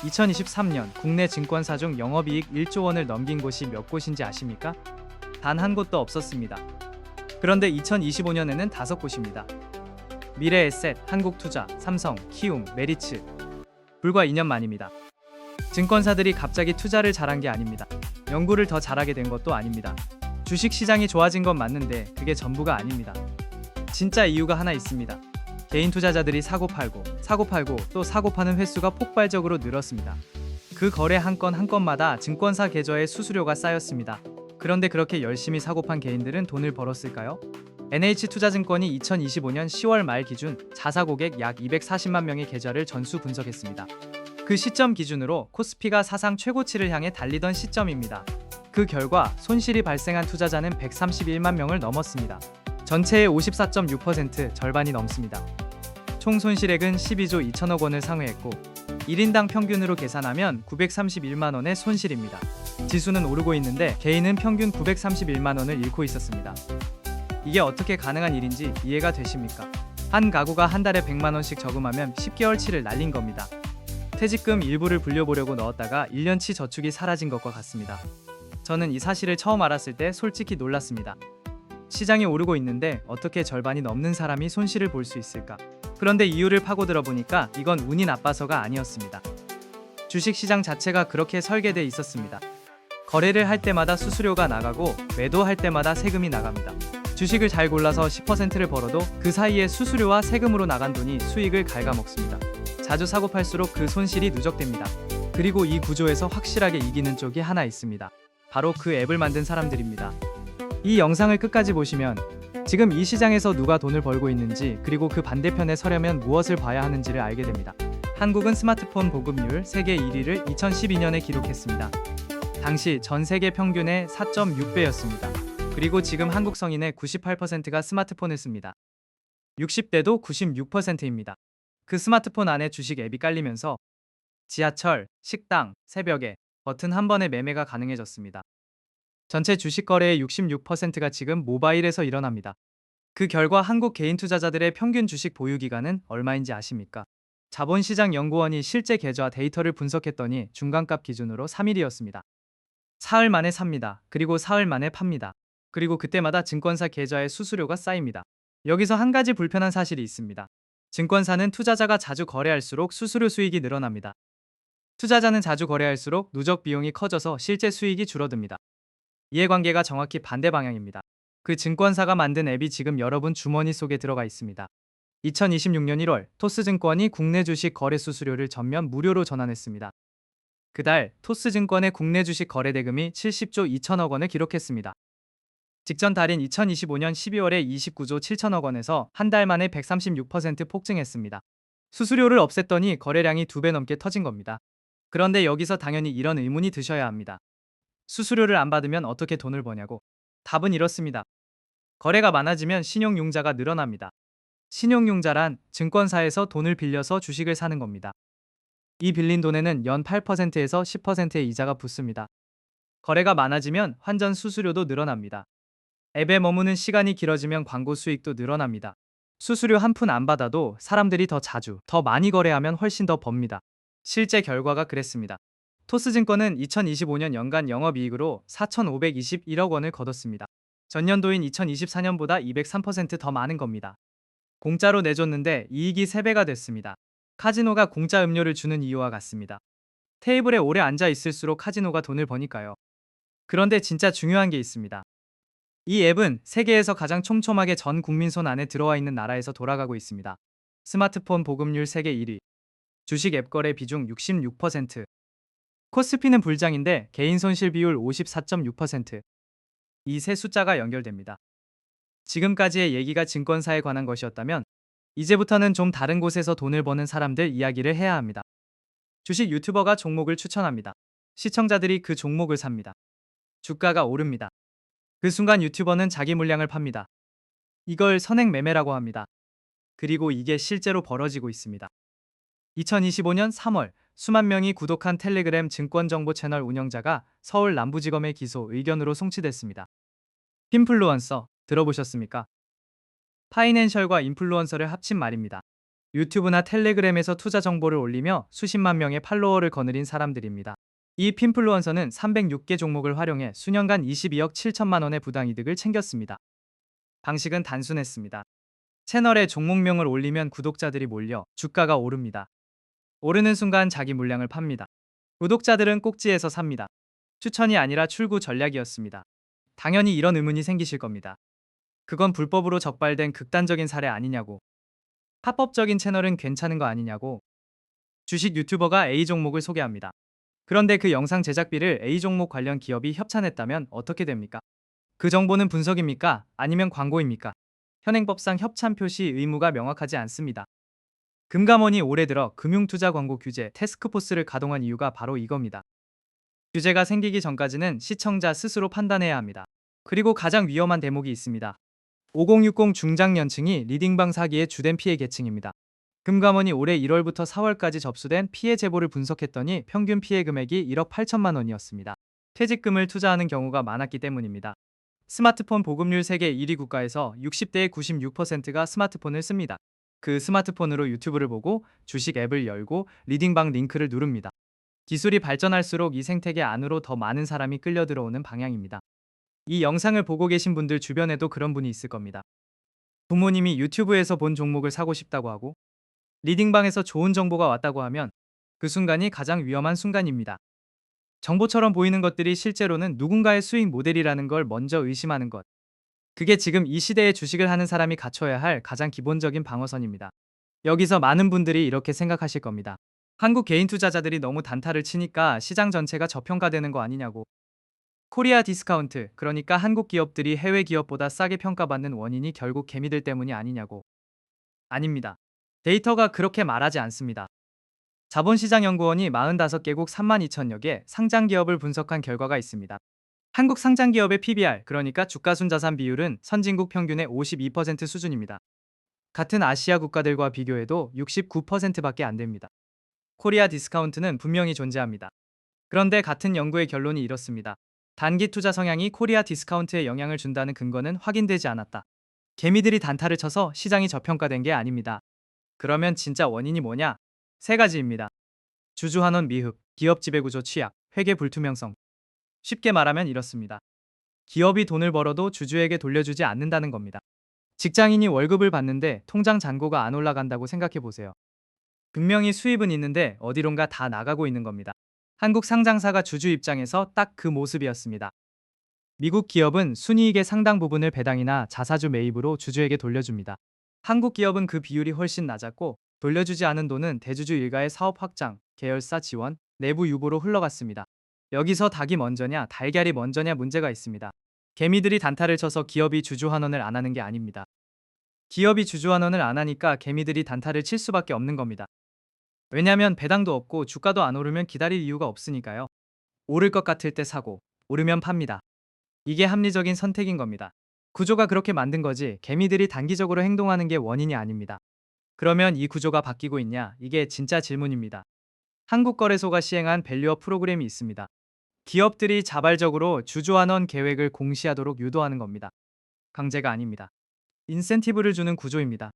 2023년 국내 증권사 중 영업이익 1조 원을 넘긴 곳이 몇 곳인지 아십니까? 단 한 곳도 없었습니다. 그런데 2025년에는 5곳입니다. 미래에셋, 한국투자, 삼성, 키움, 메리츠. 불과 2년 만입니다. 증권사들이 갑자기 투자를 잘한 게 아닙니다. 연구를 더 잘하게 된 것도 아닙니다. 주식 시장이 좋아진 건 맞는데 그게 전부가 아닙니다. 진짜 이유가 하나 있습니다. 개인 투자자들이 사고 팔고 또 사고 파는 횟수가 폭발적으로 늘었습니다. 그 거래 한 건 한 건마다 증권사 계좌에 수수료가 쌓였습니다. 그런데 그렇게 열심히 사고 판 개인들은 돈을 벌었을까요? NH투자증권이 2025년 10월 말 기준 자사 고객 약 240만 명의 계좌를 전수 분석했습니다. 그 시점 기준으로 코스피가 사상 최고치를 향해 달리던 시점입니다. 그 결과 손실이 발생한 투자자는 131만 명을 넘었습니다. 전체의 54.6% 절반이 넘습니다. 총 손실액은 12조 2천억 원을 상회했고 1인당 평균으로 계산하면 931만 원의 손실입니다. 지수는 오르고 있는데 개인은 평균 931만 원을 잃고 있었습니다. 이게 어떻게 가능한 일인지 이해가 되십니까? 한 가구가 한 달에 100만 원씩 저금하면 10개월치를 날린 겁니다. 퇴직금 일부를 불려보려고 넣었다가 1년치 저축이 사라진 것과 같습니다. 저는 이 사실을 처음 알았을 때 솔직히 놀랐습니다. 시장이 오르고 있는데 어떻게 절반이 넘는 사람이 손실을 볼 수 있을까? 그런데 이유를 파고들어 보니까 이건 운이 나빠서가 아니었습니다. 주식시장 자체가 그렇게 설계돼 있었습니다. 거래를 할 때마다 수수료가 나가고 매도할 때마다 세금이 나갑니다. 주식을 잘 골라서 10%를 벌어도 그 사이에 수수료와 세금으로 나간 돈이 수익을 갉아먹습니다. 자주 사고 팔수록 그 손실이 누적됩니다. 그리고 이 구조에서 확실하게 이기는 쪽이 하나 있습니다. 바로 그 앱을 만든 사람들입니다. 이 영상을 끝까지 보시면 지금 이 시장에서 누가 돈을 벌고 있는지 그리고 그 반대편에 서려면 무엇을 봐야 하는지를 알게 됩니다. 한국은 스마트폰 보급률 세계 1위를 2012년에 기록했습니다. 당시 전 세계 평균의 4.6배였습니다. 그리고 지금 한국 성인의 98%가 스마트폰을 씁니다. 60대도 96%입니다. 그 스마트폰 안에 주식 앱이 깔리면서 지하철, 식당, 새벽에 버튼 한 번에 매매가 가능해졌습니다. 전체 주식 거래의 66%가 지금 모바일에서 일어납니다. 그 결과 한국 개인 투자자들의 평균 주식 보유 기간은 얼마인지 아십니까? 자본시장연구원이 실제 계좌 데이터를 분석했더니 중간값 기준으로 3일이었습니다. 사흘 만에 삽니다. 그리고 사흘 만에 팝니다. 그리고 그때마다 증권사 계좌에 수수료가 쌓입니다. 여기서 한 가지 불편한 사실이 있습니다. 증권사는 투자자가 자주 거래할수록 수수료 수익이 늘어납니다. 투자자는 자주 거래할수록 누적 비용이 커져서 실제 수익이 줄어듭니다. 이해관계가 정확히 반대 방향입니다. 그 증권사가 만든 앱이 지금 여러분 주머니 속에 들어가 있습니다. 2026년 1월 토스증권이 국내 주식 거래 수수료를 전면 무료로 전환했습니다. 그달 토스증권의 국내 주식 거래 대금이 70조 2천억 원을 기록했습니다. 직전 달인 2025년 12월에 29조 7천억 원에서 한 달 만에 136% 폭증했습니다. 수수료를 없앴더니 거래량이 2배 넘게 터진 겁니다. 그런데 여기서 당연히 이런 의문이 드셔야 합니다. 수수료를 안 받으면 어떻게 돈을 버냐고? 답은 이렇습니다. 거래가 많아지면 신용융자가 늘어납니다. 신용융자란 증권사에서 돈을 빌려서 주식을 사는 겁니다. 이 빌린 돈에는 연 8%에서 10%의 이자가 붙습니다. 거래가 많아지면 환전 수수료도 늘어납니다. 앱에 머무는 시간이 길어지면 광고 수익도 늘어납니다. 수수료 한 푼 안 받아도 사람들이 더 자주, 더 많이 거래하면 훨씬 더 법니다. 실제 결과가 그랬습니다. 토스증권은 2025년 연간 영업이익으로 4,521억 원을 거뒀습니다. 전년도인 2024년보다 203% 더 많은 겁니다. 공짜로 내줬는데 이익이 3배가 됐습니다. 카지노가 공짜 음료를 주는 이유와 같습니다. 테이블에 오래 앉아 있을수록 카지노가 돈을 버니까요. 그런데 진짜 중요한 게 있습니다. 이 앱은 세계에서 가장 촘촘하게 전 국민 손 안에 들어와 있는 나라에서 돌아가고 있습니다. 스마트폰 보급률 세계 1위, 주식 앱 거래 비중 66%, 코스피는 불장인데 개인 손실 비율 54.6%. 이 세 숫자가 연결됩니다. 지금까지의 얘기가 증권사에 관한 것이었다면 이제부터는 좀 다른 곳에서 돈을 버는 사람들 이야기를 해야 합니다. 주식 유튜버가 종목을 추천합니다. 시청자들이 그 종목을 삽니다. 주가가 오릅니다. 그 순간 유튜버는 자기 물량을 팝니다. 이걸 선행 매매라고 합니다. 그리고 이게 실제로 벌어지고 있습니다. 2025년 3월 수만 명이 구독한 텔레그램 증권정보 채널 운영자가 서울 남부지검의 기소 의견으로 송치됐습니다. 핀플루언서 들어보셨습니까? 파이낸셜과 인플루언서를 합친 말입니다. 유튜브나 텔레그램에서 투자 정보를 올리며 수십만 명의 팔로워를 거느린 사람들입니다. 이 핀플루언서는 306개 종목을 활용해 수년간 22억 7천만 원의 부당이득을 챙겼습니다. 방식은 단순했습니다. 채널에 종목명을 올리면 구독자들이 몰려 주가가 오릅니다. 오르는 순간 자기 물량을 팝니다. 구독자들은 꼭지에서 삽니다. 추천이 아니라 출구 전략이었습니다. 당연히 이런 의문이 생기실 겁니다. 그건 불법으로 적발된 극단적인 사례 아니냐고. 합법적인 채널은 괜찮은 거 아니냐고. 주식 유튜버가 A 종목을 소개합니다. 그런데 그 영상 제작비를 A 종목 관련 기업이 협찬했다면 어떻게 됩니까? 그 정보는 분석입니까? 아니면 광고입니까? 현행법상 협찬 표시 의무가 명확하지 않습니다. 금감원이 올해 들어 금융투자 광고 규제 태스크포스를 가동한 이유가 바로 이겁니다. 규제가 생기기 전까지는 시청자 스스로 판단해야 합니다. 그리고 가장 위험한 대목이 있습니다. 5060 중장년층이 리딩방 사기의 주된 피해 계층입니다. 금감원이 올해 1월부터 4월까지 접수된 피해 제보를 분석했더니 평균 피해 금액이 1억 8천만 원이었습니다. 퇴직금을 투자하는 경우가 많았기 때문입니다. 스마트폰 보급률 세계 1위 국가에서 60대의 96%가 스마트폰을 씁니다. 그 스마트폰으로 유튜브를 보고 주식 앱을 열고 리딩방 링크를 누릅니다. 기술이 발전할수록 이 생태계 안으로 더 많은 사람이 끌려 들어오는 방향입니다. 이 영상을 보고 계신 분들 주변에도 그런 분이 있을 겁니다. 부모님이 유튜브에서 본 종목을 사고 싶다고 하고 리딩방에서 좋은 정보가 왔다고 하면 그 순간이 가장 위험한 순간입니다. 정보처럼 보이는 것들이 실제로는 누군가의 수익 모델이라는 걸 먼저 의심하는 것. 그게 지금 이 시대에 주식을 하는 사람이 갖춰야 할 가장 기본적인 방어선입니다. 여기서 많은 분들이 이렇게 생각하실 겁니다. 한국 개인 투자자들이 너무 단타를 치니까 시장 전체가 저평가되는 거 아니냐고. 코리아 디스카운트, 그러니까 한국 기업들이 해외 기업보다 싸게 평가받는 원인이 결국 개미들 때문이 아니냐고. 아닙니다. 데이터가 그렇게 말하지 않습니다. 자본시장연구원이 45개국 3만 2천여 개 상장 기업을 분석한 결과가 있습니다. 한국 상장 기업의 PBR, 그러니까 주가순자산 비율은 선진국 평균의 52% 수준입니다. 같은 아시아 국가들과 비교해도 69%밖에 안 됩니다. 코리아 디스카운트는 분명히 존재합니다. 그런데 같은 연구의 결론이 이렇습니다. 단기 투자 성향이 코리아 디스카운트에 영향을 준다는 근거는 확인되지 않았다. 개미들이 단타를 쳐서 시장이 저평가된 게 아닙니다. 그러면 진짜 원인이 뭐냐? 세 가지입니다. 주주환원 미흡, 기업 지배구조 취약, 회계 불투명성. 쉽게 말하면 이렇습니다. 기업이 돈을 벌어도 주주에게 돌려주지 않는다는 겁니다. 직장인이 월급을 받는데 통장 잔고가 안 올라간다고 생각해 보세요. 분명히 수입은 있는데 어디론가 다 나가고 있는 겁니다. 한국 상장사가 주주 입장에서 딱 그 모습이었습니다. 미국 기업은 순이익의 상당 부분을 배당이나 자사주 매입으로 주주에게 돌려줍니다. 한국 기업은 그 비율이 훨씬 낮았고 돌려주지 않은 돈은 대주주 일가의 사업 확장, 계열사 지원, 내부 유보로 흘러갔습니다. 여기서 닭이 먼저냐 달걀이 먼저냐 문제가 있습니다. 개미들이 단타를 쳐서 기업이 주주 환원을 안 하는 게 아닙니다. 기업이 주주 환원을 안 하니까 개미들이 단타를 칠 수밖에 없는 겁니다. 왜냐면 배당도 없고 주가도 안 오르면 기다릴 이유가 없으니까요. 오를 것 같을 때 사고, 오르면 팝니다. 이게 합리적인 선택인 겁니다. 구조가 그렇게 만든 거지 개미들이 단기적으로 행동하는 게 원인이 아닙니다. 그러면 이 구조가 바뀌고 있냐? 이게 진짜 질문입니다. 한국거래소가 시행한 밸류업 프로그램이 있습니다. 기업들이 자발적으로 주주환원 계획을 공시하도록 유도하는 겁니다. 강제가 아닙니다. 인센티브를 주는 구조입니다.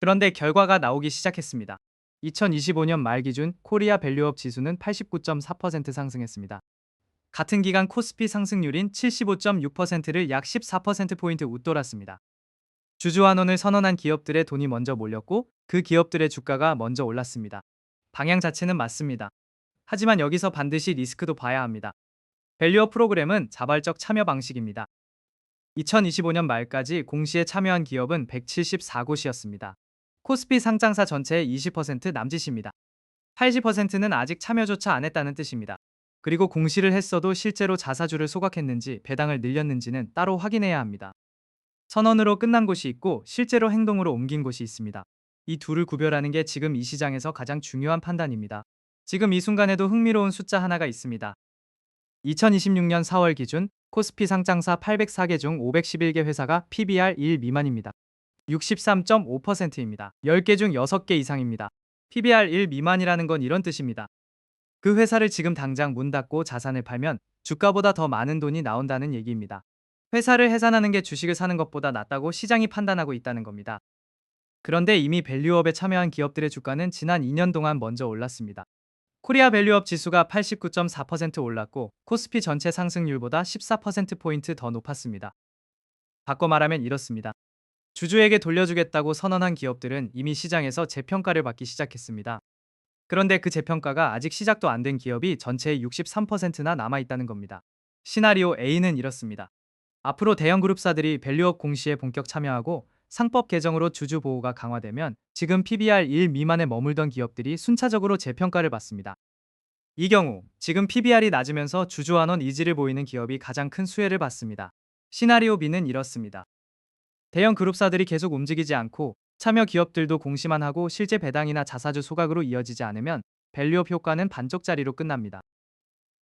그런데 결과가 나오기 시작했습니다. 2025년 말 기준 코리아 밸류업 지수는 89.4% 상승했습니다. 같은 기간 코스피 상승률인 75.6%를 약 14%포인트 웃돌았습니다. 주주환원을 선언한 기업들의 돈이 먼저 몰렸고 그 기업들의 주가가 먼저 올랐습니다. 방향 자체는 맞습니다. 하지만 여기서 반드시 리스크도 봐야 합니다. 밸류업 프로그램은 자발적 참여 방식입니다. 2025년 말까지 공시에 참여한 기업은 174곳이었습니다. 코스피 상장사 전체의 20% 남짓입니다. 80%는 아직 참여조차 안 했다는 뜻입니다. 그리고 공시를 했어도 실제로 자사주를 소각했는지 배당을 늘렸는지는 따로 확인해야 합니다. 선언으로 끝난 곳이 있고 실제로 행동으로 옮긴 곳이 있습니다. 이 둘을 구별하는 게 지금 이 시장에서 가장 중요한 판단입니다. 지금 이 순간에도 흥미로운 숫자 하나가 있습니다. 2026년 4월 기준 코스피 상장사 804개 중 511개 회사가 PBR 1 미만입니다. 63.5%입니다. 10개 중 6개 이상입니다. PBR 1 미만이라는 건 이런 뜻입니다. 그 회사를 지금 당장 문 닫고 자산을 팔면 주가보다 더 많은 돈이 나온다는 얘기입니다. 회사를 해산하는 게 주식을 사는 것보다 낫다고 시장이 판단하고 있다는 겁니다. 그런데 이미 밸류업에 참여한 기업들의 주가는 지난 2년 동안 먼저 올랐습니다. 코리아 밸류업 지수가 89.4% 올랐고 코스피 전체 상승률보다 14%포인트 더 높았습니다. 바꿔 말하면 이렇습니다. 주주에게 돌려주겠다고 선언한 기업들은 이미 시장에서 재평가를 받기 시작했습니다. 그런데 그 재평가가 아직 시작도 안 된 기업이 전체의 63%나 남아있다는 겁니다. 시나리오 A는 이렇습니다. 앞으로 대형 그룹사들이 밸류업 공시에 본격 참여하고 상법 개정으로 주주 보호가 강화되면 지금 PBR 1 미만에 머물던 기업들이 순차적으로 재평가를 받습니다. 이 경우 지금 PBR이 낮으면서 주주 환원 이지를 보이는 기업이 가장 큰 수혜를 받습니다. 시나리오 B는 이렇습니다. 대형 그룹사들이 계속 움직이지 않고 참여 기업들도 공시만 하고 실제 배당이나 자사주 소각으로 이어지지 않으면 밸류업 효과는 반쪽짜리로 끝납니다.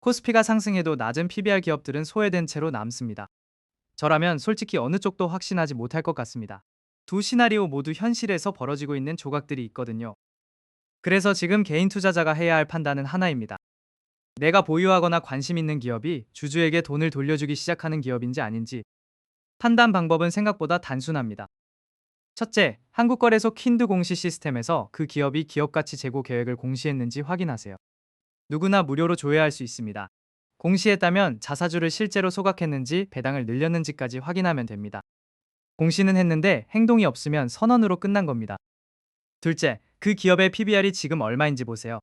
코스피가 상승해도 낮은 PBR 기업들은 소외된 채로 남습니다. 저라면 솔직히 어느 쪽도 확신하지 못할 것 같습니다. 두 시나리오 모두 현실에서 벌어지고 있는 조각들이 있거든요. 그래서 지금 개인 투자자가 해야 할 판단은 하나입니다. 내가 보유하거나 관심 있는 기업이 주주에게 돈을 돌려주기 시작하는 기업인지 아닌지. 판단 방법은 생각보다 단순합니다. 첫째, 한국거래소 킨드 공시 시스템에서 그 기업이 기업가치 제고 계획을 공시했는지 확인하세요. 누구나 무료로 조회할 수 있습니다. 공시했다면 자사주를 실제로 소각했는지 배당을 늘렸는지까지 확인하면 됩니다. 공시는 했는데 행동이 없으면 선언으로 끝난 겁니다. 둘째, 그 기업의 PBR이 지금 얼마인지 보세요.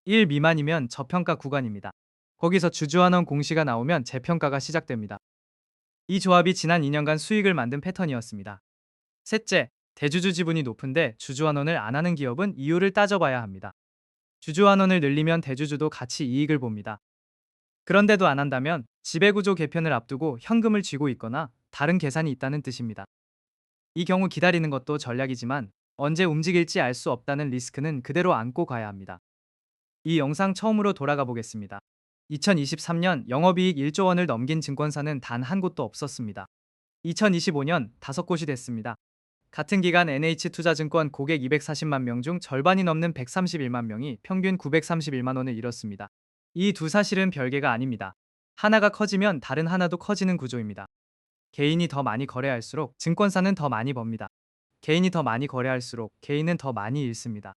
1 미만이면 저평가 구간입니다. 거기서 주주환원 공시가 나오면 재평가가 시작됩니다. 이 조합이 지난 2년간 수익을 만든 패턴이었습니다. 셋째, 대주주 지분이 높은데 주주환원을 안 하는 기업은 이유를 따져봐야 합니다. 주주환원을 늘리면 대주주도 같이 이익을 봅니다. 그런데도 안 한다면 지배구조 개편을 앞두고 현금을 쥐고 있거나 다른 계산이 있다는 뜻입니다. 이 경우 기다리는 것도 전략이지만 언제 움직일지 알 수 없다는 리스크는 그대로 안고 가야 합니다. 이 영상 처음으로 돌아가 보겠습니다. 2023년 영업이익 1조 원을 넘긴 증권사는 단 한 곳도 없었습니다. 2025년 5곳이 됐습니다. 같은 기간 NH투자증권 고객 240만 명 중 절반이 넘는 131만 명이 평균 931만 원을 잃었습니다. 이 두 사실은 별개가 아닙니다. 하나가 커지면 다른 하나도 커지는 구조입니다. 개인이 더 많이 거래할수록 증권사는 더 많이 법니다. 개인이 더 많이 거래할수록 개인은 더 많이 잃습니다.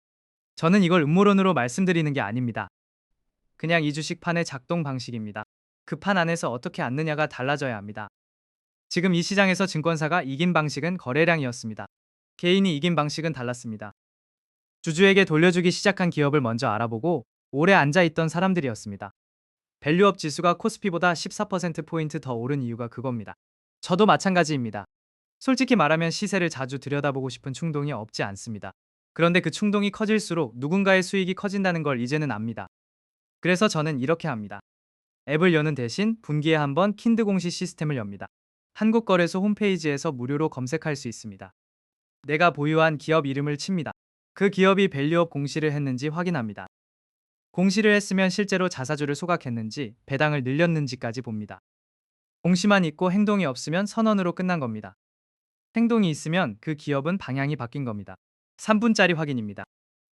저는 이걸 음모론으로 말씀드리는 게 아닙니다. 그냥 이 주식판의 작동 방식입니다. 그 판 안에서 어떻게 앉느냐가 달라져야 합니다. 지금 이 시장에서 증권사가 이긴 방식은 거래량이었습니다. 개인이 이긴 방식은 달랐습니다. 주주에게 돌려주기 시작한 기업을 먼저 알아보고 오래 앉아있던 사람들이었습니다. 밸류업 지수가 코스피보다 14%포인트 더 오른 이유가 그겁니다. 저도 마찬가지입니다. 솔직히 말하면 시세를 자주 들여다보고 싶은 충동이 없지 않습니다. 그런데 그 충동이 커질수록 누군가의 수익이 커진다는 걸 이제는 압니다. 그래서 저는 이렇게 합니다. 앱을 여는 대신 분기에 한 번 킨드 공시 시스템을 엽니다. 한국거래소 홈페이지에서 무료로 검색할 수 있습니다. 내가 보유한 기업 이름을 칩니다. 그 기업이 밸류업 공시를 했는지 확인합니다. 공시를 했으면 실제로 자사주를 소각했는지 배당을 늘렸는지까지 봅니다. 공시만 있고 행동이 없으면 선언으로 끝난 겁니다. 행동이 있으면 그 기업은 방향이 바뀐 겁니다. 3분짜리 확인입니다.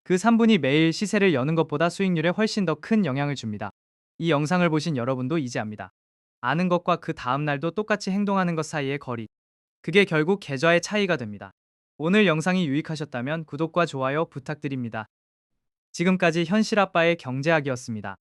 그 3분이 매일 시세를 여는 것보다 수익률에 훨씬 더 큰 영향을 줍니다. 이 영상을 보신 여러분도 이제 압니다. 아는 것과 그 다음 날도 똑같이 행동하는 것 사이의 거리. 그게 결국 계좌의 차이가 됩니다. 오늘 영상이 유익하셨다면 구독과 좋아요 부탁드립니다. 지금까지 현실아빠의 경제학이었습니다.